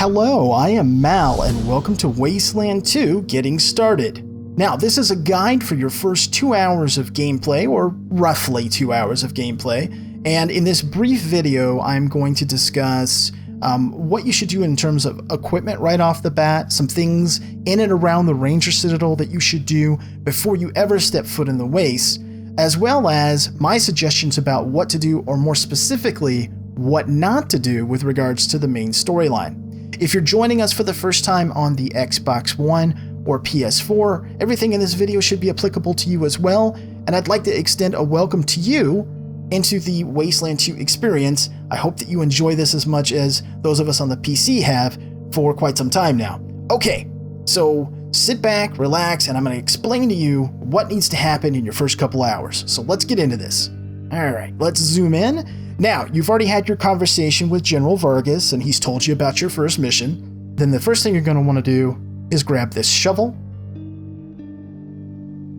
Hello, I am Mal, and welcome to Wasteland 2 Getting Started. Now, this is a guide for your first 2 hours of gameplay, or roughly 2 hours of gameplay, and in this brief video, I'm going to discuss what you should do in terms of equipment right off the bat, some things in and around the Ranger Citadel that you should do before you ever step foot in the Waste, as well as my suggestions about what to do, or more specifically, what not to do with regards to the main storyline. If you're joining us for the first time on the Xbox One or PS4, everything in this video should be applicable to you as well, and I'd like to extend a welcome to you into the Wasteland 2 experience. I hope that you enjoy this as much as those of us on the PC have for quite some time now. Okay, so sit back, relax, and I'm going to explain to you what needs to happen in your first couple hours. So let's get into this. Alright, let's zoom in. Now, you've already had your conversation with General Vargas, and he's told you about your first mission. Then the first thing you're going to want to do is grab this shovel.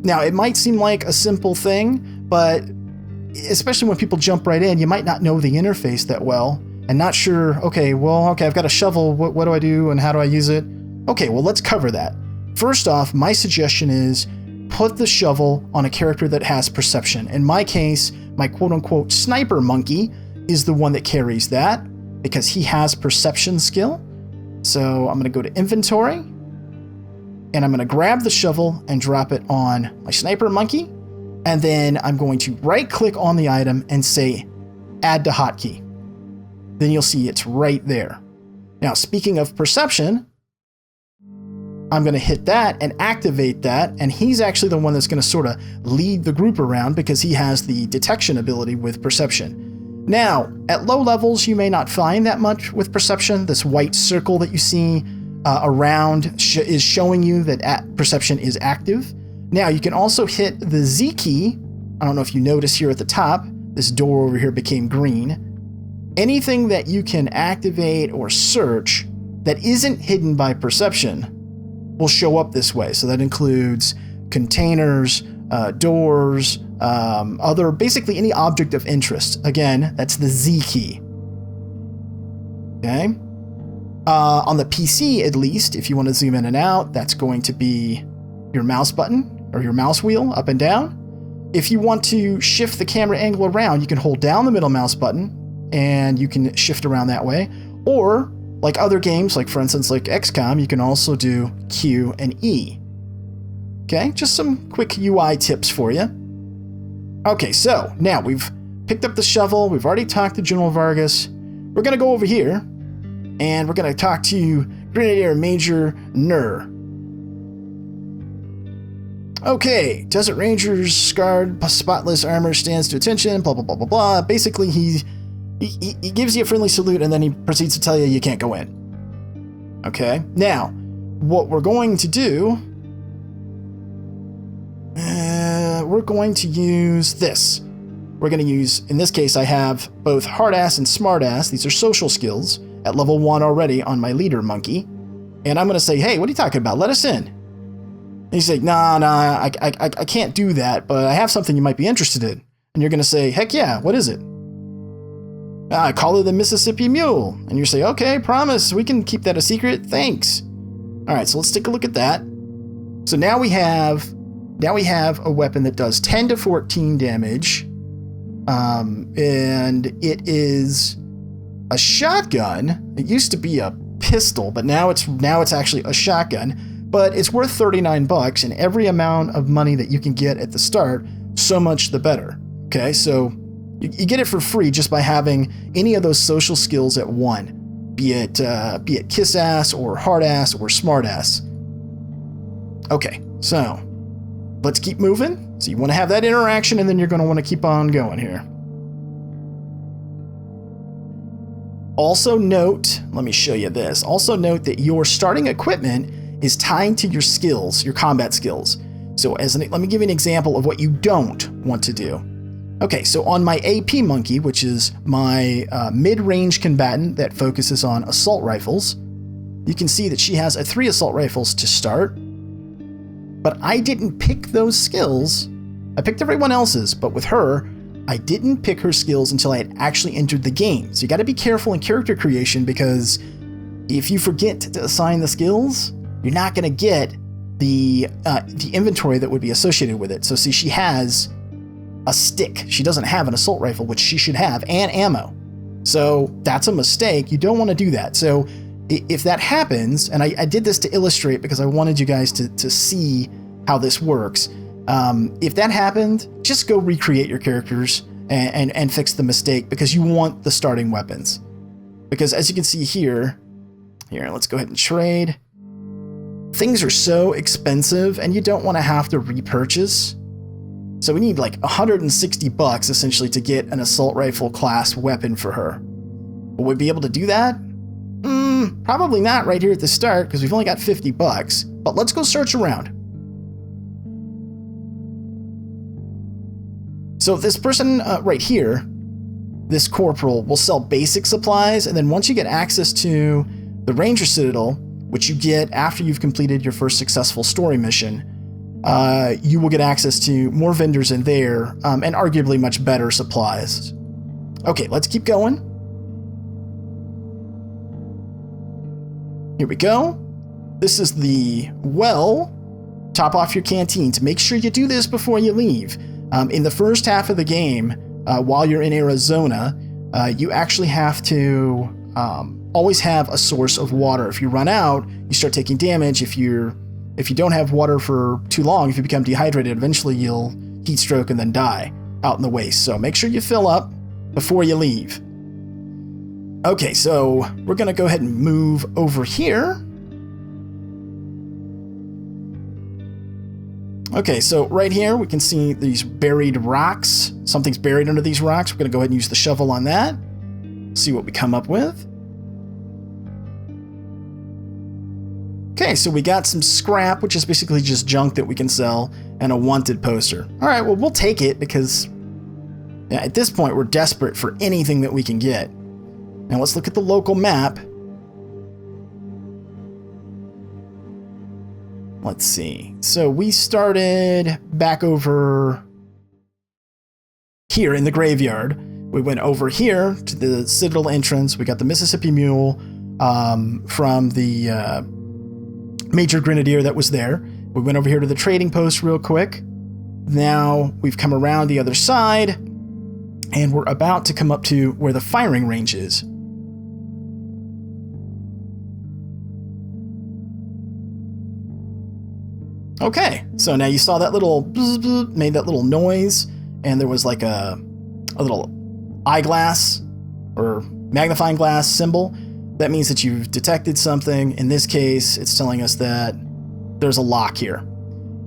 Now, it might seem like a simple thing, but especially when people jump right in, you might not know the interface that well, and not sure, okay, I've got a shovel, what do I do, and how do I use it? Okay, well, let's cover that. First off, my suggestion is put the shovel on a character that has perception. In my case, my quote-unquote sniper monkey is the one that carries that because he has perception skill. So I'm going to go to inventory and I'm going to grab the shovel and drop it on my sniper monkey. And then I'm going to right click on the item and say add to hotkey. Then you'll see it's right there. Now, speaking of perception, I'm going to hit that and activate that, and he's actually the one that's going to sort of lead the group around because he has the detection ability with perception. Now, at low levels, you may not find that much with perception. This white circle that you see around is showing you that perception is active. Now, you can also hit the Z key. I don't know if you notice here at the top, this door over here became green. Anything that you can activate or search that isn't hidden by perception will show up this way. So that includes containers, doors, basically any object of interest. Again, that's the Z key. Okay. On the PC, at least, if you want to zoom in and out, that's going to be your mouse button or your mouse wheel up and down. If you want to shift the camera angle around, you can hold down the middle mouse button and you can shift around that way. Or like other games, like for instance, like XCOM, you can also do Q and E. Okay, just some quick UI tips for you. Okay, so now we've picked up the shovel. We've already talked to General Vargas. We're going to go over here and we're going to talk to Grenadier Major Nur. Okay, Desert Ranger's scarred, spotless armor stands to attention, blah, blah, blah, blah, blah. Basically, he gives you a friendly salute and then he proceeds to tell you can't go in. Okay, now, what we're going to do, we're going to use this. We're going to use, in this case, I have both hard ass and smart ass. These are social skills at level 1 already on my leader monkey. And I'm going to say, hey, what are you talking about? Let us in. And he's like, nah, I can't do that, but I have something you might be interested in. And you're going to say, heck yeah, what is it? I call her the Mississippi Mule. And you say, okay, promise, we can keep that a secret, thanks. All right, so let's take a look at that. So now we have a weapon that does 10 to 14 damage. And it is a shotgun. It used to be a pistol, but now it's actually a shotgun. But it's worth $39, and every amount of money that you can get at the start, so much the better. Okay, so you get it for free just by having any of those social skills at 1, be it kiss ass or hard ass or smart ass. Okay, so let's keep moving. So you want to have that interaction, and then you're going to want to keep on going here. Also note, let me show you this. Also note that your starting equipment is tied to your skills, your combat skills. So let me give you an example of what you don't want to do. Okay, so on my AP monkey, which is my mid-range combatant that focuses on assault rifles, you can see that she has 3 assault rifles to start. But I didn't pick those skills. I picked everyone else's, but with her, I didn't pick her skills until I had actually entered the game. So you got to be careful in character creation because If you forget to assign the skills, you're not going to get the inventory that would be associated with it. So see, she has a stick. She doesn't have an assault rifle, which she should have, and ammo. So that's a mistake. You don't want to do that. So if that happens, and I did this to illustrate because I wanted you guys to see how this works. If that happened, just go recreate your characters and fix the mistake, because you want the starting weapons. Because as you can see here, let's go ahead and trade. Things are so expensive and you don't want to have to repurchase. So we need like $160 essentially to get an assault rifle class weapon for her. Will we be able to do that? Probably not right here at the start, because we've only got $50, but let's go search around. So this person right here, this corporal, will sell basic supplies, and then once you get access to the Ranger Citadel, which you get after you've completed your first successful story mission, you will get access to more vendors in there, and arguably much better supplies. Okay, let's keep going. Here we go. This is the well. Top off your canteens. Make sure you do this before you leave. In the first half of the game, while you're in Arizona, you actually have to always have a source of water. If you run out, you start taking damage. If you don't have water for too long, if you become dehydrated, eventually you'll heat stroke and then die out in the waste. So make sure you fill up before you leave. Okay, so we're gonna go ahead and move over here. Okay, so right here we can see these buried rocks. Something's buried under these rocks. We're gonna go ahead and use the shovel on that. See what we come up with. Okay, so we got some scrap, which is basically just junk that we can sell, and a wanted poster. All right, well, we'll take it because at this point we're desperate for anything that we can get. Now let's look at the local map. Let's see. So we started back over here in the graveyard. We went over here to the Citadel entrance. We got the Mississippi Mule from the Major Grenadier that was there. We went over here to the trading post real quick. Now we've come around the other side, and we're about to come up to where the firing range is. Okay, so now you saw that little bzz, bzz, made that little noise, and there was like a little eyeglass or magnifying glass symbol. That means that you've detected something. In this case, it's telling us that there's a lock here.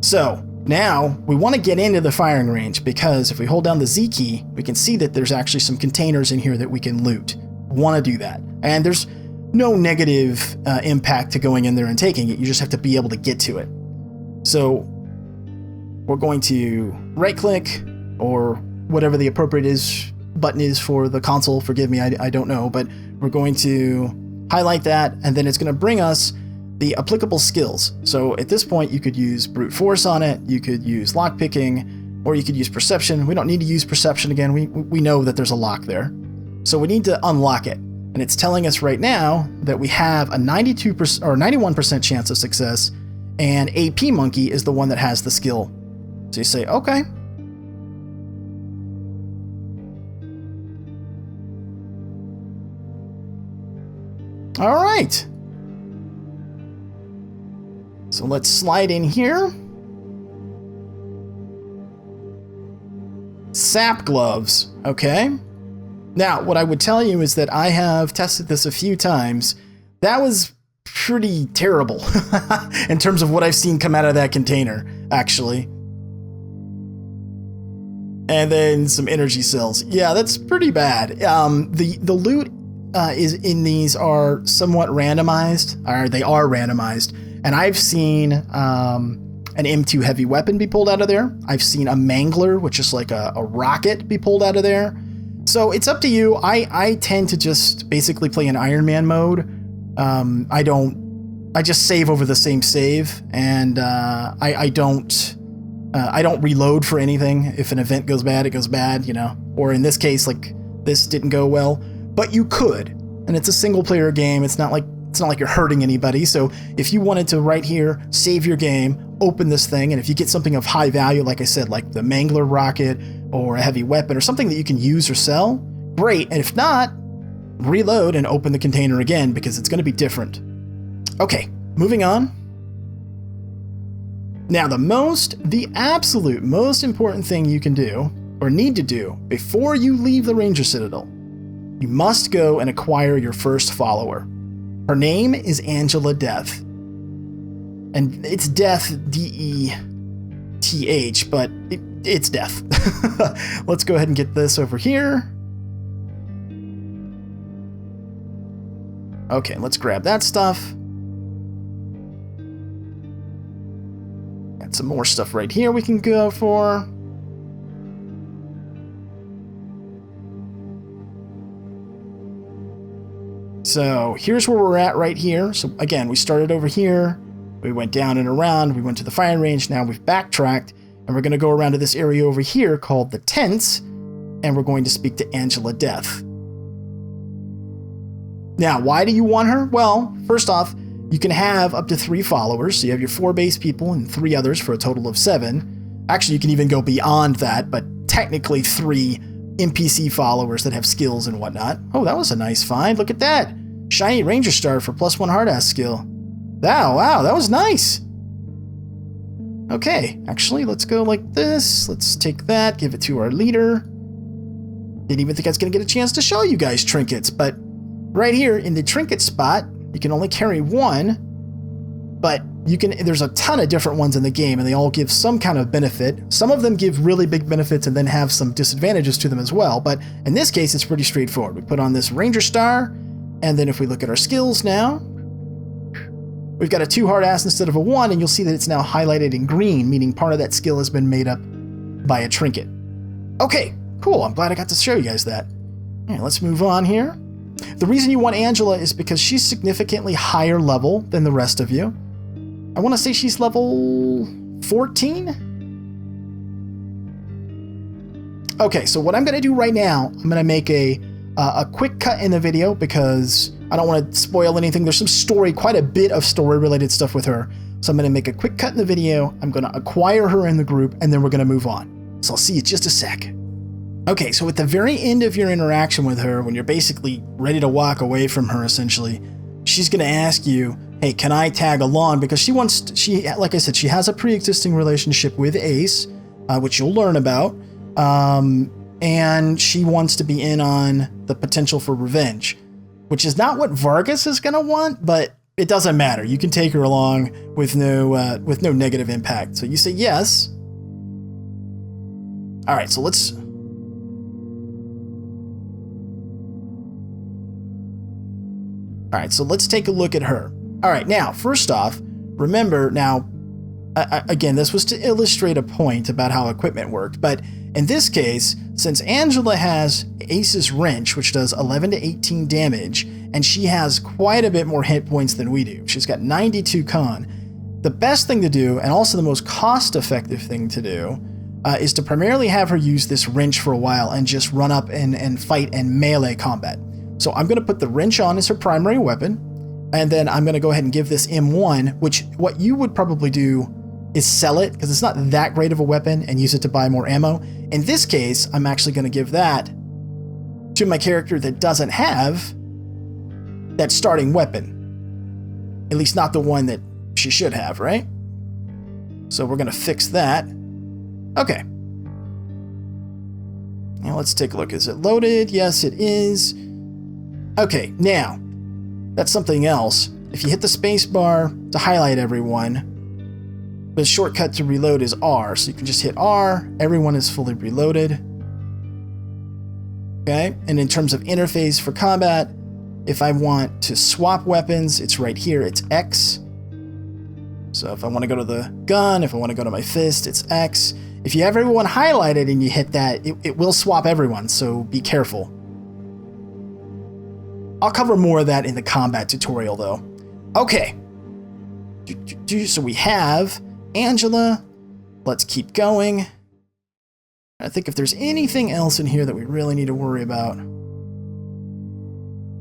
So now we want to get into the firing range, because if we hold down the Z key, we can see that there's actually some containers in here that we can loot. Want to do that. And there's no negative impact to going in there and taking it. You just have to be able to get to it. So we're going to right click, or whatever the appropriate button is for the console. Forgive me, I don't know, but we're going to highlight that, and then it's going to bring us the applicable skills. So at this point, you could use brute force on it, you could use lockpicking, or you could use perception. We don't need to use perception again. We know that there's a lock there. So we need to unlock it. And it's telling us right now that we have a 92% or 91% chance of success, and AP Monkey is the one that has the skill. So you say, okay. All right. So let's slide in here. Sap gloves, okay. Now, what I would tell you is that I have tested this a few times. That was pretty terrible in terms of what I've seen come out of that container, actually. And then some energy cells. Yeah, that's pretty bad. The loot is in these are somewhat randomized, or they are randomized. And I've seen an M2 heavy weapon be pulled out of there. I've seen a mangler, which is like a rocket, be pulled out of there. So it's up to you. I tend to just basically play in Iron Man mode. I just save over the same save, and I don't reload for anything. If an event goes bad, it goes bad, you know. Or in this case, like this didn't go well, but you could. And it's a single player game. It's not It's not like you're hurting anybody. So if you wanted to right here, save your game, open this thing, and if you get something of high value, like I said, like the Mangler rocket or a heavy weapon or something that you can use or sell, great. And if not, reload and open the container again because it's going to be different. Okay, moving on. Now the absolute most important thing you can do or need to do before you leave the Ranger Citadel, you must go and acquire your first follower. Her name is Angela Death. And it's Death, D-E-T-H, but it's Death. Let's go ahead and get this over here. Okay, let's grab that stuff. Got some more stuff right here we can go for. So here's where we're at right here. So again, we started over here. We went down and around. We went to the firing range. Now we've backtracked. And we're going to go around to this area over here called the tents. And we're going to speak to Angela Death. Now, why do you want her? Well, first off, you can have up to 3 followers. So you have your 4 base people and 3 others for a total of 7. Actually, you can even go beyond that, but technically 3 NPC followers that have skills and whatnot. Oh, that was a nice find. Look at that. Shiny Ranger Star for +1 hard-ass skill. Wow, that was nice. Okay, actually, let's go like this. Let's take that, give it to our leader. Didn't even think I was going to get a chance to show you guys trinkets, but right here in the trinket spot, you can only carry 1, but there's a ton of different ones in the game and they all give some kind of benefit. Some of them give really big benefits and then have some disadvantages to them as well, but in this case, it's pretty straightforward. We put on this Ranger Star, and then if we look at our skills now, we've got a 2 hard ass instead of a 1, and you'll see that it's now highlighted in green, meaning part of that skill has been made up by a trinket. Okay, cool. I'm glad I got to show you guys that. All right, let's move on here. The reason you want Angela is because she's significantly higher level than the rest of you. I want to say she's level 14. Okay, so what I'm going to do right now, I'm going to make a quick cut in the video because I don't want to spoil anything. There's some story, quite a bit of story-related stuff with her. So I'm going to make a quick cut in the video. I'm going to acquire her in the group, and then we're going to move on. So I'll see you in just a sec. Okay, so at the very end of your interaction with her, when you're basically ready to walk away from her, essentially, she's going to ask you, hey, can I tag along? Because like I said, she has a pre-existing relationship with Ace, which you'll learn about. And she wants to be in on the potential for revenge, which is not what Vargas is going to want, but it doesn't matter. You can take her along with no negative impact. So you say yes. All right, so let's... All right, so let's take a look at her. All right, now, first off, remember now, again, this was to illustrate a point about how equipment worked, but in this case, since Angela has Ace's Wrench, which does 11 to 18 damage, and she has quite a bit more hit points than we do, she's got 92 con, the best thing to do, and also the most cost-effective thing to do, is to primarily have her use this wrench for a while and just run up and fight in melee combat. So I'm going to put the wrench on as her primary weapon, and then I'm going to go ahead and give this M1, which what you would probably do is sell it, because it's not that great of a weapon, and use it to buy more ammo. In this case, I'm actually going to give that to my character that doesn't have that starting weapon. At least not the one that she should have, right? So we're going to fix that. Okay. Now let's take a look. Is it loaded? Yes, it is. Okay, now, that's something else. If you hit the space bar to highlight everyone, the shortcut to reload is R, so you can just hit R, everyone is fully reloaded. Okay, and in terms of interface for combat, if I want to swap weapons, it's right here, it's X. So if I want to go to the gun, if I want to go to my fist, it's X. If you have everyone highlighted and you hit that, it will swap everyone, so be careful. I'll cover more of that in the combat tutorial, though. Okay. So we have Angela. Let's keep going. I think if there's anything else in here that we really need to worry about.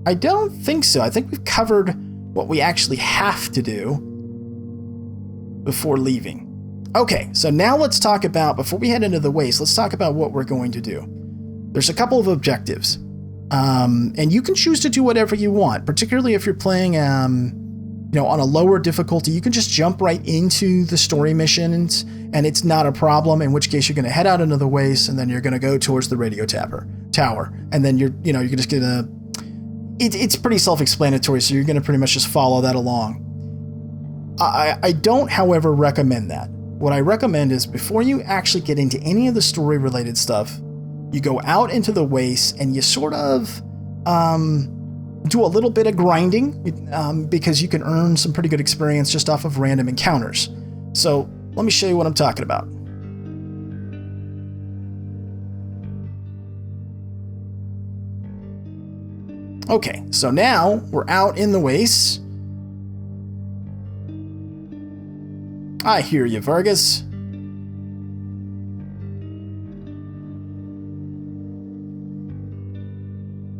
I don't think so. I think we've covered what we actually have to do before leaving. Okay, so now let's talk about, before we head into the waste, let's talk about what we're going to do. There's a couple of objectives, and you can choose to do whatever you want, particularly if you're playing on a lower difficulty. You can just jump right into the story missions, and it's not a problem, in which case you're going to head out into the waste, and then you're going to go towards the radio tower, and then you're just going to... It's pretty self-explanatory, so you're going to pretty much just follow that along. I don't, however, recommend that. What I recommend is before you actually get into any of the story-related stuff, you go out into the waste and you sort of do a little bit of grinding because you can earn some pretty good experience just off of random encounters. So let me show you what I'm talking about. Okay, so now we're out in the waste. I hear you, Vargas.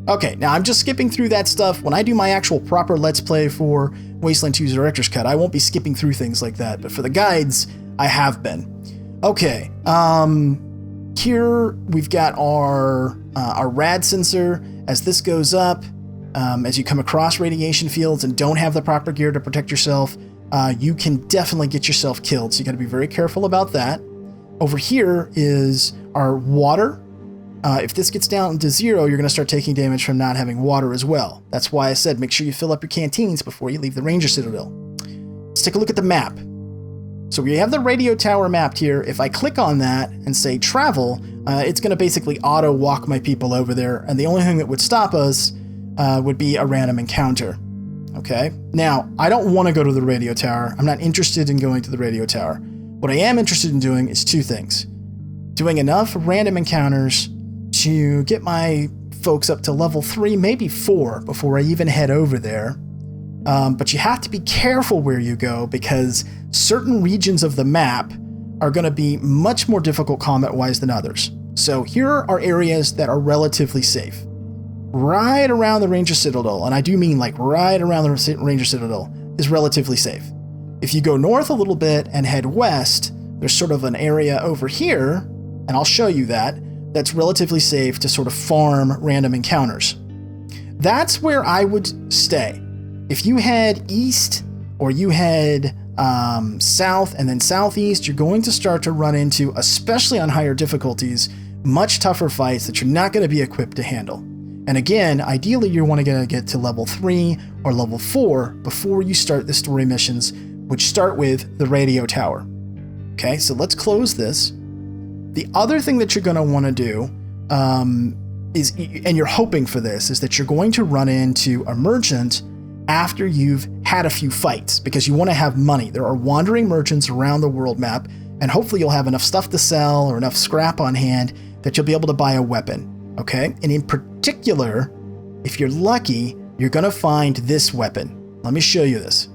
Okay, now I'm just skipping through that stuff. When I do my actual proper Let's Play for Wasteland 2's Director's Cut, I won't be skipping through things like that, but for the guides, I have been. Okay, here we've got our Rad Sensor. As this goes up, as you come across radiation fields and don't have the proper gear to protect yourself, you can definitely get yourself killed, so you gotta be very careful about that. Over here is our water. If this gets down to 0, you're going to start taking damage from not having water as well. That's why I said make sure you fill up your canteens before you leave the Ranger Citadel. Let's take a look at the map. So we have the radio tower mapped here. If I click on that and say travel, it's going to basically auto walk my people over there, and the only thing that would stop us would be a random encounter. Okay? Now, I don't want to go to the radio tower. I'm not interested in going to the radio tower. What I am interested in doing is 2 things. Doing enough random encounters to get my folks up to level 3, maybe 4, before I even head over there. But you have to be careful where you go, because certain regions of the map are going to be much more difficult combat-wise than others. So here are areas that are relatively safe. Right around the Ranger Citadel, and I do mean like right around the Ranger Citadel, is relatively safe. If you go north a little bit and head west, there's sort of an area over here, and I'll show you that's relatively safe to sort of farm random encounters. That's where I would stay. If you head east or you head south and then southeast, you're going to start to run into, especially on higher difficulties, much tougher fights that you're not going to be equipped to handle. And again, ideally you want to get to level 3 or level 4 before you start the story missions, which start with the radio tower. Okay, so let's close this. The other thing that you're going to want to do is, and you're hoping for this, is that you're going to run into a merchant after you've had a few fights, because you want to have money. There are wandering merchants around the world map, and hopefully you'll have enough stuff to sell or enough scrap on hand that you'll be able to buy a weapon, okay? And in particular, if you're lucky, you're going to find this weapon. Let me show you this.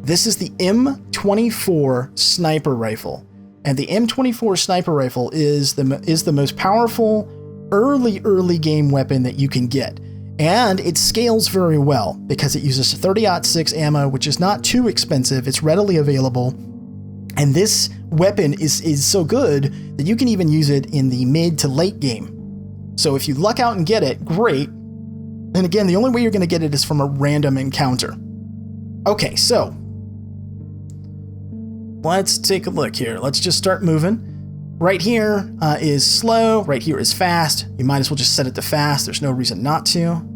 This is the M24 Sniper Rifle. And the M24 Sniper Rifle is the most powerful early game weapon that you can get. And it scales very well because it uses 30-06 ammo, which is not too expensive. It's readily available. And this weapon is so good that you can even use it in the mid to late game. So if you luck out and get it, great. And again, the only way you're going to get it is from a random encounter. Okay, so let's take a look here. Let's just start moving. Right here is slow. Right here is fast. You might as well just set it to fast. There's no reason not to.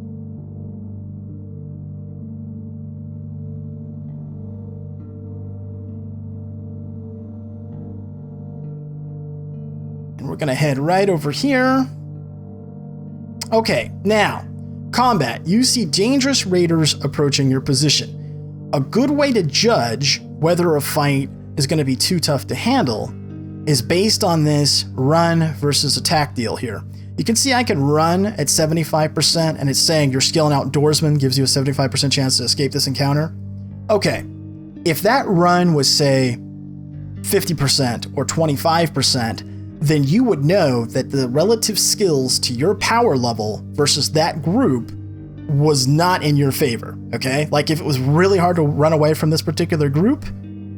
And we're going to head right over here. Okay, now, combat. You see dangerous raiders approaching your position. A good way to judge whether a fight is going to be too tough to handle is based on this run versus attack deal here. You can see I can run at 75%, and it's saying your skill and outdoorsman gives you a 75% chance to escape this encounter. Okay, if that run was, say, 50% or 25%, then you would know that the relative skills to your power level versus that group was not in your favor, okay? Like if it was really hard to run away from this particular group,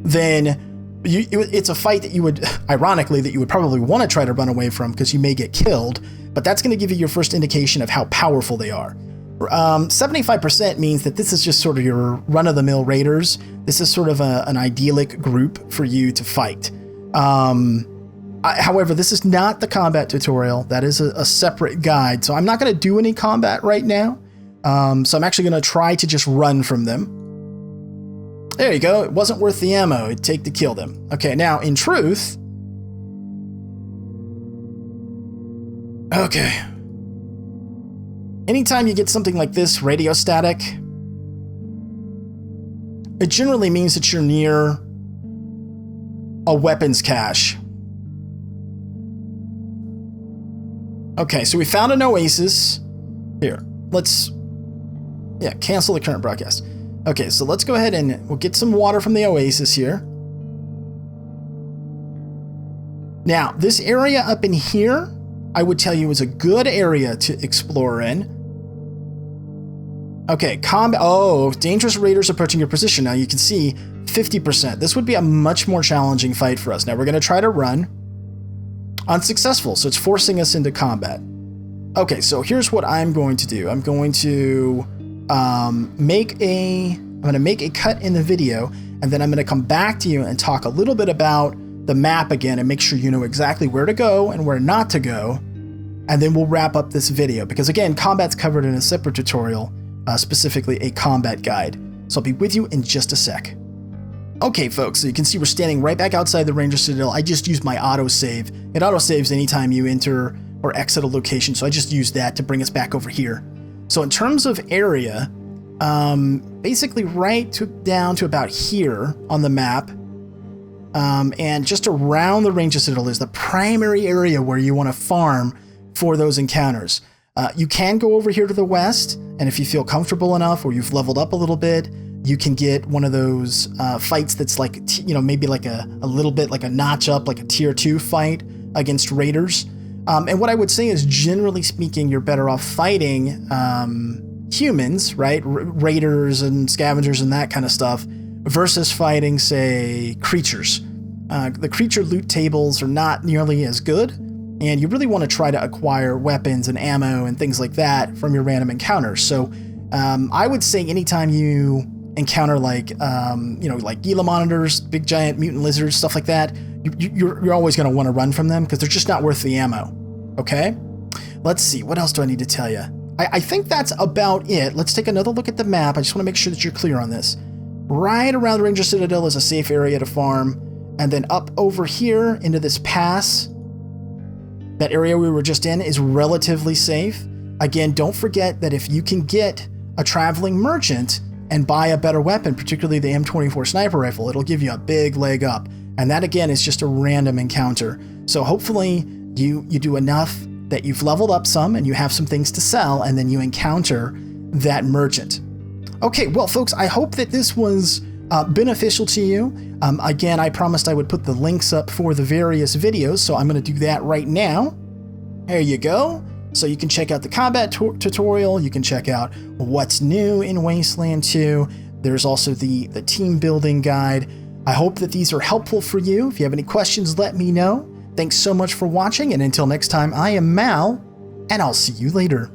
then it's a fight that you would, ironically, that you would probably want to try to run away from because you may get killed, but that's going to give you your first indication of how powerful they are. 75% means that this is just sort of your run-of-the-mill raiders. This is sort of an idyllic group for you to fight. However, this is not the combat tutorial. That is a separate guide, so I'm not going to do any combat right now. So I'm actually going to try to just run from them. There you go. It wasn't worth the ammo it'd take to kill them. Okay, now, in truth... Okay. Anytime you get something like this, radio static, it generally means that you're near a weapons cache. Okay, so we found an oasis. Here, let's... Yeah, cancel the current broadcast. Okay, so let's go ahead and we'll get some water from the oasis here. Now, this area up in here, I would tell you is a good area to explore in. Okay, combat. Oh, dangerous raiders approaching your position. Now you can see 50%. This would be a much more challenging fight for us. Now we're going to try to run. Unsuccessful, so it's forcing us into combat. Okay, so here's what I'm going to do. I'm going to make a cut in the video, and then I'm going to come back to you and talk a little bit about the map again and make sure you know exactly where to go and where not to go, and then we'll wrap up this video because again, combat's covered in a separate tutorial, specifically a combat guide. So I'll be with you in just a sec. Okay, folks, so you can see we're standing right back outside the Ranger Citadel. I just used my autosave. It autosaves anytime you enter or exit a location, so I just used that to bring us back over here. So in terms of area, basically down to about here on the map, and just around the Ranger Citadel is the primary area where you want to farm for those encounters. You can go over here to the west, and if you feel comfortable enough or you've leveled up a little bit, you can get one of those fights that's like, maybe like a little bit like a notch up, like a tier 2 fight against raiders. And what I would say is, generally speaking, you're better off fighting humans, right? Raiders and scavengers and that kind of stuff, versus fighting, say, creatures. The creature loot tables are not nearly as good, and you really want to try to acquire weapons and ammo and things like that from your random encounters. So I would say anytime you encounter like Gila monitors, big giant mutant lizards, stuff like that, you're always going to want to run from them because they're just not worth the ammo. Okay? Let's see. What else do I need to tell you? I think that's about it. Let's take another look at the map. I just want to make sure that you're clear on this. Right around the Ranger Citadel is a safe area to farm. And then up over here into this pass, that area we were just in is relatively safe. Again, don't forget that if you can get a traveling merchant and buy a better weapon, particularly the M24 Sniper Rifle, it'll give you a big leg up. And that, again, is just a random encounter. So hopefully you do enough that you've leveled up some and you have some things to sell, and then you encounter that merchant. Okay, well, folks, I hope that this was beneficial to you. Again, I promised I would put the links up for the various videos, so I'm going to do that right now. There you go. So you can check out the combat tutorial. You can check out what's new in Wasteland 2. There's also the team building guide. I hope that these are helpful for you. If you have any questions, let me know. Thanks so much for watching, and until next time, I am Mal, and I'll see you later.